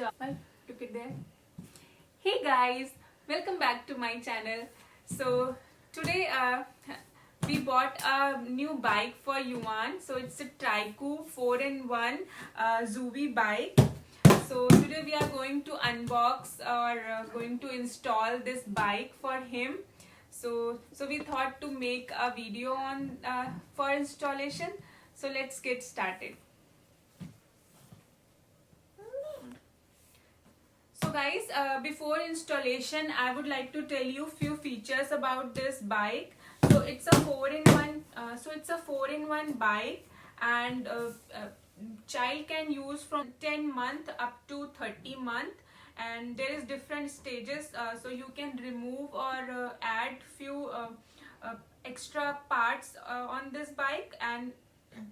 Well, took it there. Hey guys, welcome back to my channel. So today we bought a new bike for Yuan. So it's a Tricycoo 4-in-1 Joovy bike. So today we are going to unbox or going to install this bike for him. So we thought to make a video on for installation. So let's get started. So guys, before installation, I would like to tell you few features about this bike. So it's a 4-in-1 bike, and child can use from 10 month up to 30 month, and there is different stages. So you can remove or add few extra parts on this bike, and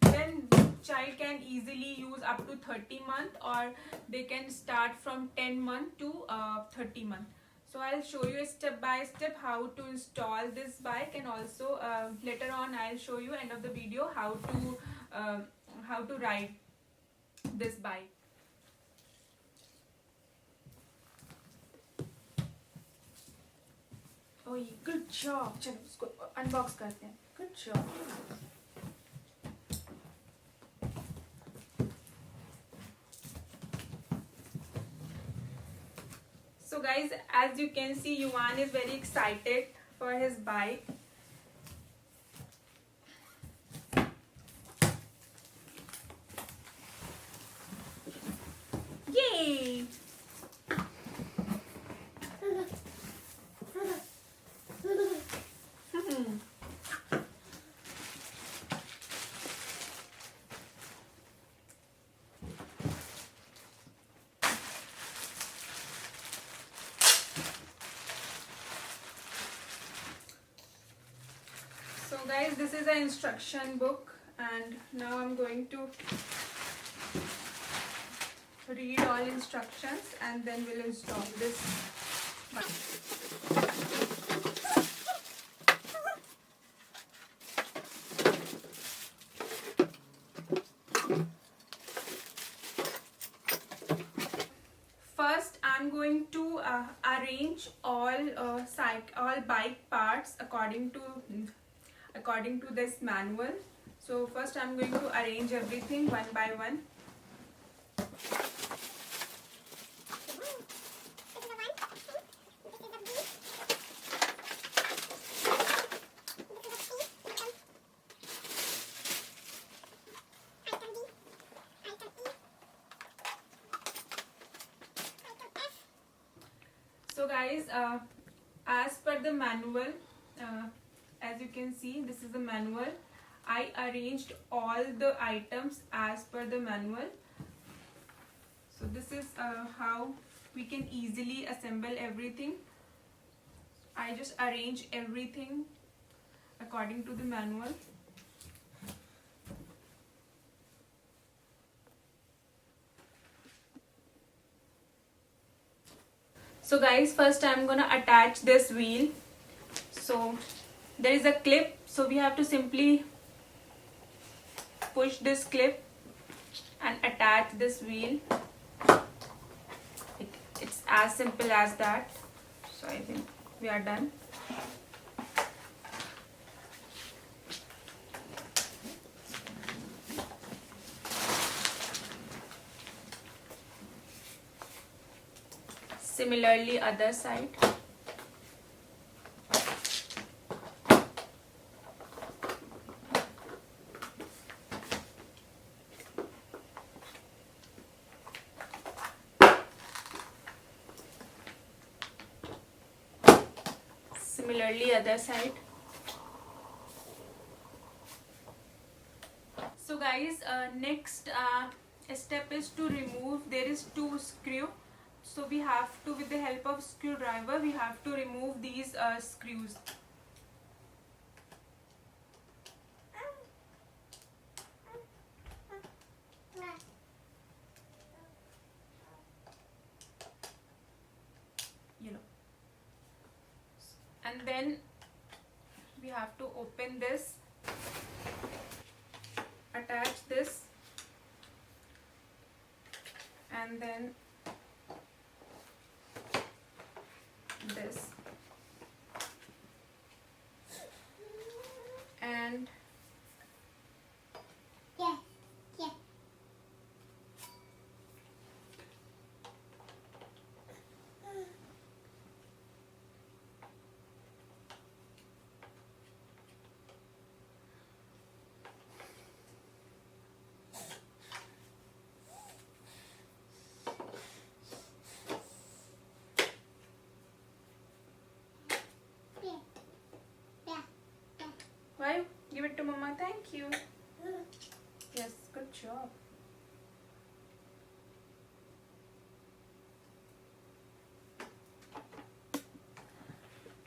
then child can easily use up to 30 month, or they can start from 10 month to 30 month. So I'll show you step by step how to install this bike, and also later on I'll show you end of the video how to ride this bike. Oh, good job. चलो इसको unbox करते हैं. Good job. So guys, as you can see, Yuan is very excited for his bike. Yay! So guys, this is an instruction book, and now I'm going to read all instructions and then we'll install this bike. First, I'm going to arrange all bike parts according to this manual. So first I'm going to arrange everything one by one. So guys, as per the manual, as you can see, this is the manual. I arranged all the items as per the manual. So this is how we can easily assemble everything. I just arrange everything according to the manual. So guys, first I'm gonna attach this wheel. So there is a clip, so we have to simply push this clip and attach this wheel. It's as simple as that. So I think we are done. Similarly, other side. Similarly, other side. So guys, next step is to remove. There is 2 screws. So we have to, with the help of screwdriver, we have to remove these screws. And then we have to open this, attach this, and then this. And why? Give it to Mama. Thank you. Yes, good job.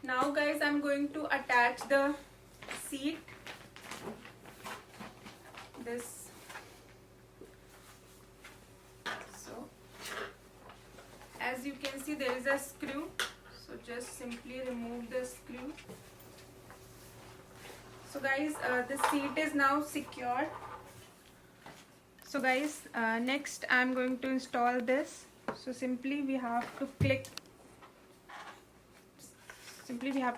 Now guys, I'm going to attach the seat. This. So, as you can see, there is a screw. So just simply remove the screw. So guys, the seat is now secured. So guys, next I'm going to install this. So simply we have to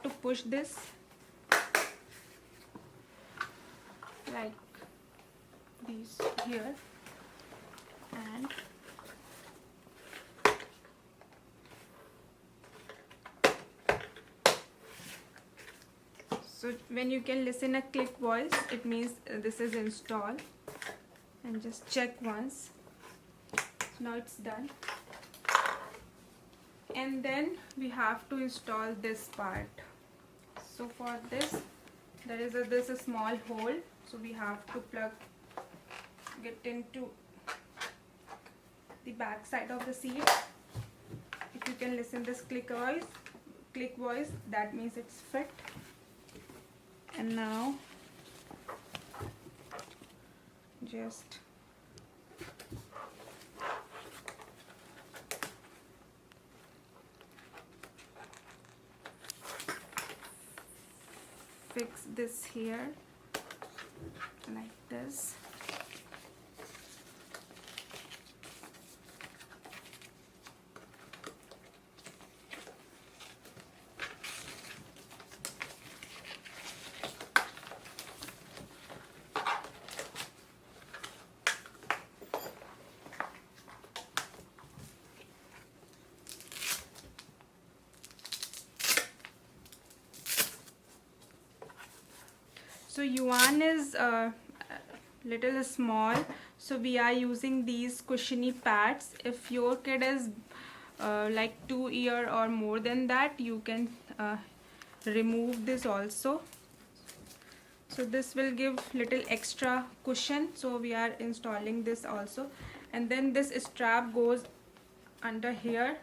push this like these here, and so when you can listen a click voice, it means this is installed. And just check once. So now it's done. And then we have to install this part. So for this, there is a small hole. So we have to get into the back side of the seat. If you can listen this click voice, that means it's fit. And now just fix this here like this. So Yuan is little small, so we are using these cushiony pads. If your kid is like 2 years or more than that, you can remove this also. So this will give little extra cushion, so we are installing this also. And then this strap goes under here.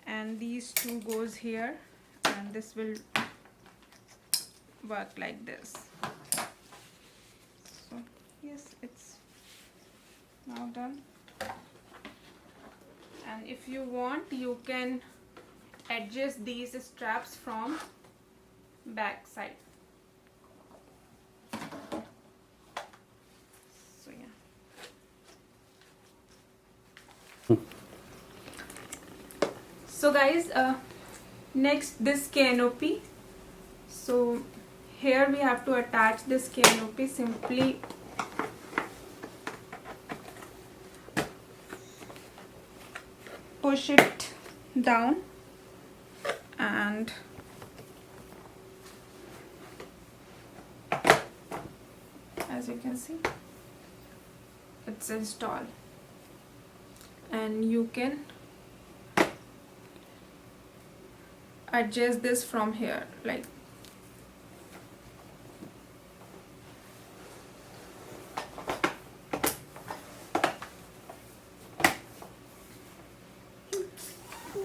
And these two goes here, and this will work like this. So yes, it's now done. And if you want, you can adjust these straps from back side. So yeah. So guys, next this canopy. So here we have to attach this canopy. Simply push it down, and as you can see, it's installed. And you can adjust this from here, like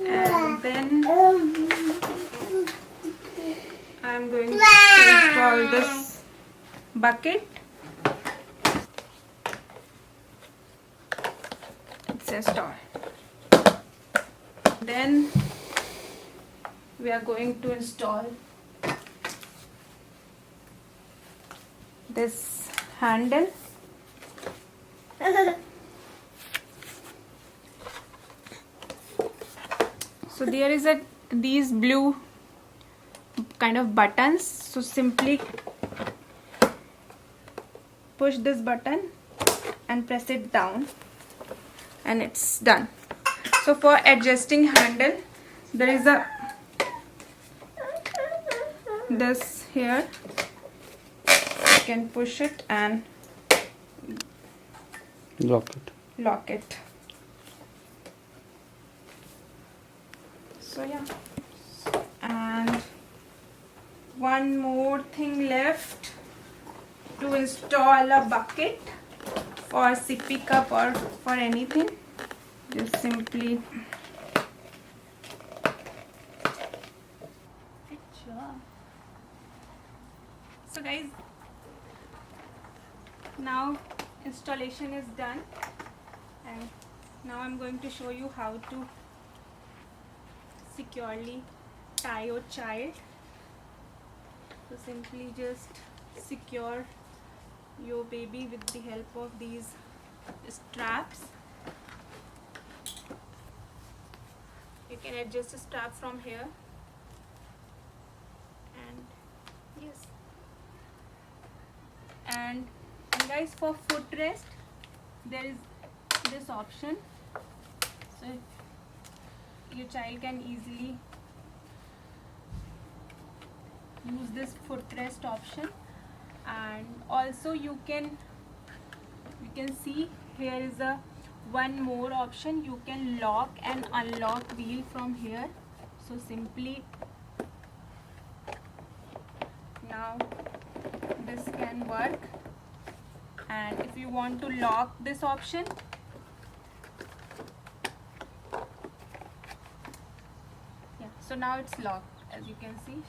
and then I'm going to install this bucket. It's installed. Then we are going to install this handle. So there is these blue kind of buttons, so simply push this button and press it down and it's done. So for adjusting handle, there is this here, you can push it and lock it. So yeah, and one more thing left, to install a bucket for sippy cup or for anything. Just simply so guys, now installation is done and now I'm going to show you how to securely tie your child. So simply just secure your baby with the help of these straps. You can adjust the strap from here, and yes, and guys, for footrest there is this option, so your child can easily use this footrest option. And also you can see here is a one more option, you can lock and unlock wheel from here. So simply now this can work, and if you want to lock this option, yeah, so now it's locked, as you can see.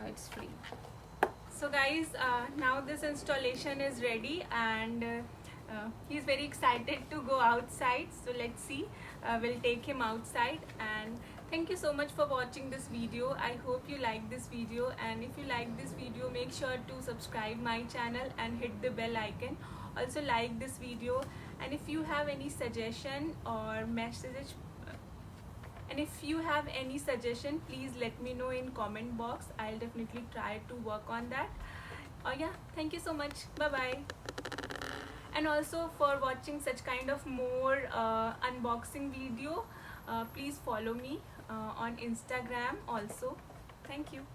It's free. So guys, now this installation is ready, and he's very excited to go outside, so let's see. We'll take him outside. And thank you so much for watching this video. I hope you like this video, and if you like this video, make sure to subscribe my channel and hit the bell icon. Also like this video, and if you have any suggestion or message, and if you have any suggestion, please let me know in comment box. I'll definitely try to work on that. Oh yeah, thank you so much. Bye bye. And also, for watching such kind of more unboxing video, please follow me on Instagram also. Thank you.